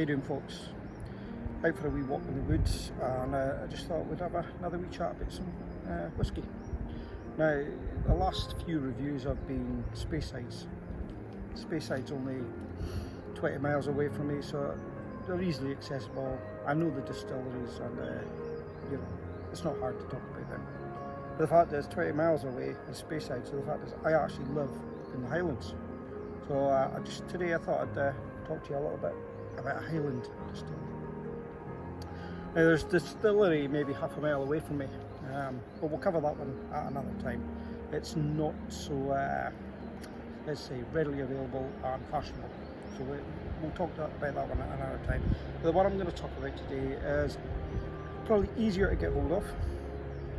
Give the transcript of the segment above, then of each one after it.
you doing, folks? Out for a wee walk in the woods, and I just thought we'd have another wee chat about some whisky. Now, the last few reviews have been Spaysides. Spayside's only 20 miles away from me, so they're easily accessible. I know the distilleries, and you know, it's not hard to talk about them. But the fact that it's 20 miles away is Speyside, so the fact is I actually live in the Highlands. So today I thought I'd talk to you a little bit about a Highland distillery. Now there's a distillery maybe half a mile away from me, but we'll cover that one at another time. It's not so, let's say, readily available and fashionable. So we'll talk about that one at another time. But the one I'm going to talk about today is probably easier to get hold of,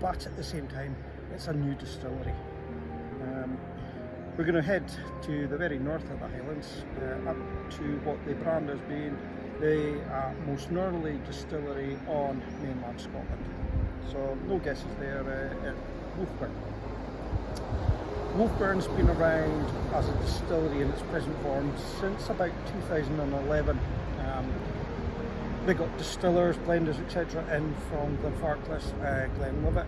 but at the same time it's a new distillery. We're going to head to the very north of the Highlands, up to what they brand as being the most northerly distillery on mainland Scotland. So no guesses there, Wolfburn. Wolfburn's been around as a distillery in its present form since about 2011. They got distillers, blenders, etc. in from Glenfarclas, Glenlivet.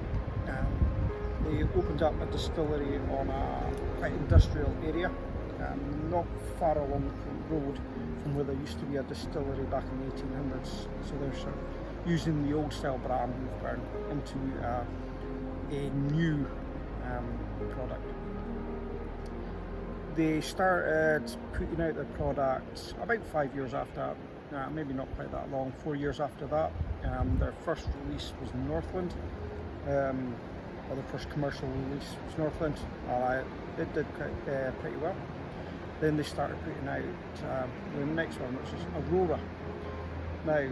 They opened up a distillery on a quite industrial area, not far along the road from where there used to be a distillery back in the 1800s. So they're sort of using the old style brand Wolfburn into a new product. They started putting out their products about 5 years after, maybe not quite that long, 4 years after that. Their first release was Northland, or the first commercial release was Northland. It did pretty well. Then they started putting out the next one, which is Aurora. Now,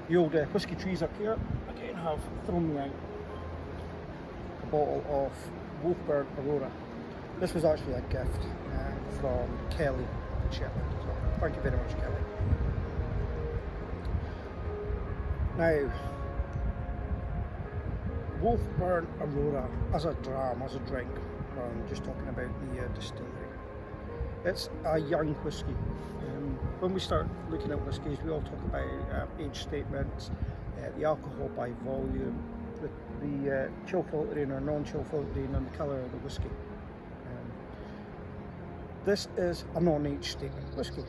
the old whisky trees up here again have thrown me out a bottle of Wolfburn Aurora. This was actually a gift from Kelly in Shetland, so thank you very much, Kelly. Now, Wolfburn Aurora as a dram, as a drink, I'm just talking about the distillery. It's a young whisky. When we start looking at whiskies, we all talk about age statements, the alcohol by volume, the chill filtering or non-chill filtering, and the colour of the whisky. This is a non-age statement whisky,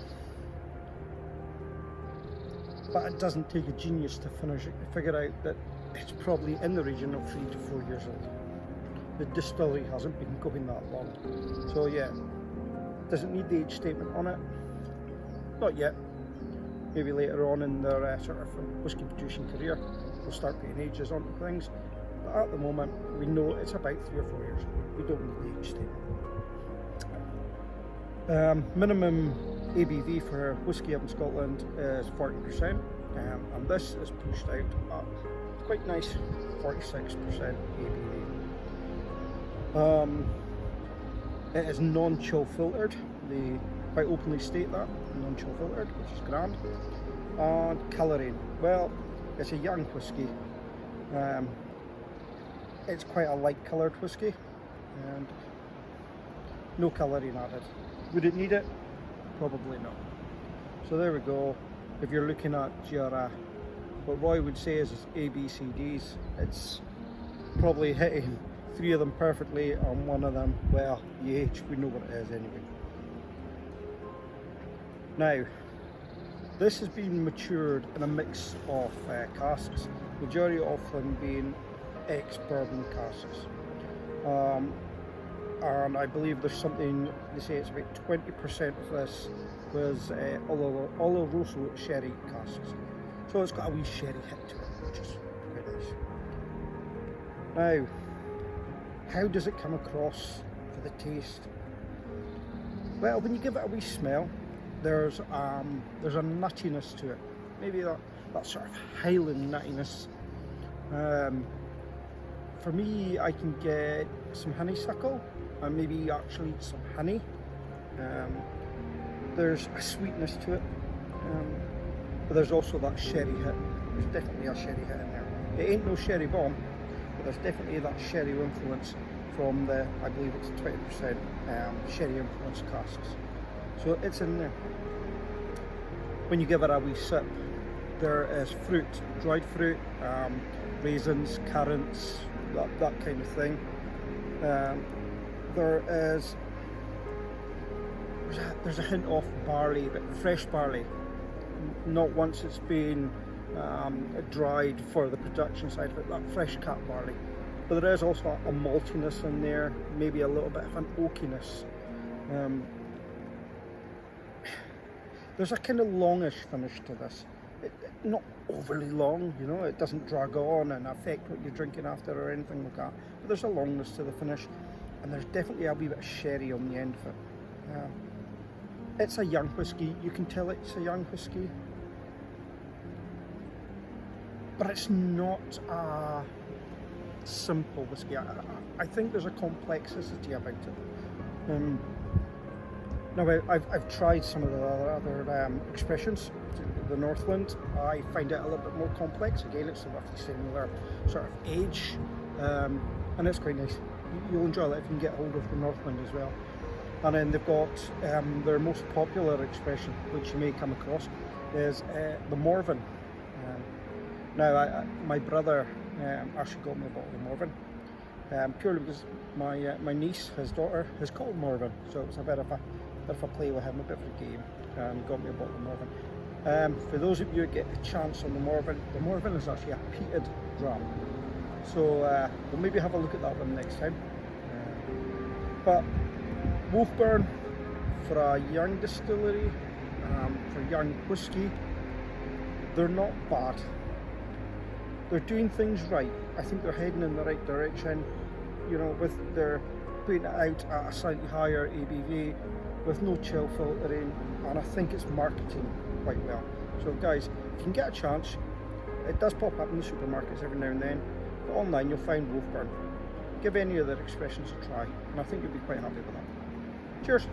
but it doesn't take a genius to figure out that it's probably in the region of 3 to 4 years old. The distillery hasn't been going that long, so yeah. Does it need the age statement on it? Not yet. Maybe later on in their sort of whisky producing career, they'll start putting ages onto things. But at the moment, we know it's about 3 or 4 years old. We don't need the age statement. Minimum ABV for whisky up in Scotland is 40%, and this is pushed out at quite nice 46% ABV. It is non-chill filtered. They quite openly state that, non-chill filtered, which is grand. And colouring, well, it's a young whisky. It's quite a light coloured whisky, and no colouring added. Would it need it? Probably not. So there we go. If you're looking at your, what Roy would say is ABCDs, it's probably hitting 3 of them perfectly, and 1 of them, well, the age, we know what it is anyway. Now, this has been matured in a mix of casks, majority of them being ex-bourbon casks. And I believe there's something, they say it's about 20% of this was Oloroso sherry casks. So it's got a wee sherry hit to it, which is quite nice. Now, how does it come across for the taste? Well, when you give it a wee smell, there's a nuttiness to it. Maybe that sort of Highland nuttiness. For me, I can get some honeysuckle and maybe actually some honey. There's a sweetness to it, but there's also that sherry hit. There's definitely a sherry hit in there. It ain't no sherry bomb, but there's definitely that sherry influence from the, I believe it's 20% sherry influenced casks. So it's in there. when you give it a wee sip, there is fruit, dried fruit, raisins, currants, that kind of thing. There's a hint of barley, but fresh barley, not once it's been dried for the production side of it, that fresh cut barley. But there is also a maltiness in there, maybe a little bit of an oakiness. There's a kind of longish finish to this. Not overly long, you know, it doesn't drag on and affect what you're drinking after or anything like that. But there's a longness to the finish, and there's definitely a wee bit of sherry on the end of it. It's a young whisky, you can tell it's a young whisky. But it's not a simple whisky. I think there's a complexity about it. Now I've tried some of the other expressions, the Northland. I find it a little bit more complex. Again, it's roughly similar sort of age, and it's quite nice. You'll enjoy that if you can get hold of the Northland as well. And then they've got their most popular expression, which you may come across, is the Morven. Now, my brother actually got me a bottle of Morven, purely because my niece, his daughter, is called Morven, so it was a bit of a play with him, a bit of a game, and he got me a bottle of Morven. For those of you who get a chance on the Morven is actually a peated dram, so we'll maybe have a look at that one next time. But Wolfburn, for a young distillery, for young whisky, they're not bad. They're doing things right. I think they're heading in the right direction, you know, with their putting it out at a slightly higher ABV with no chill filtering, and I think it's marketing quite well. So guys, if you can get a chance, it does pop up in the supermarkets every now and then, but online you'll find Wolfburn. Give any of their expressions a try, and I think you'll be quite happy with that. Cheers!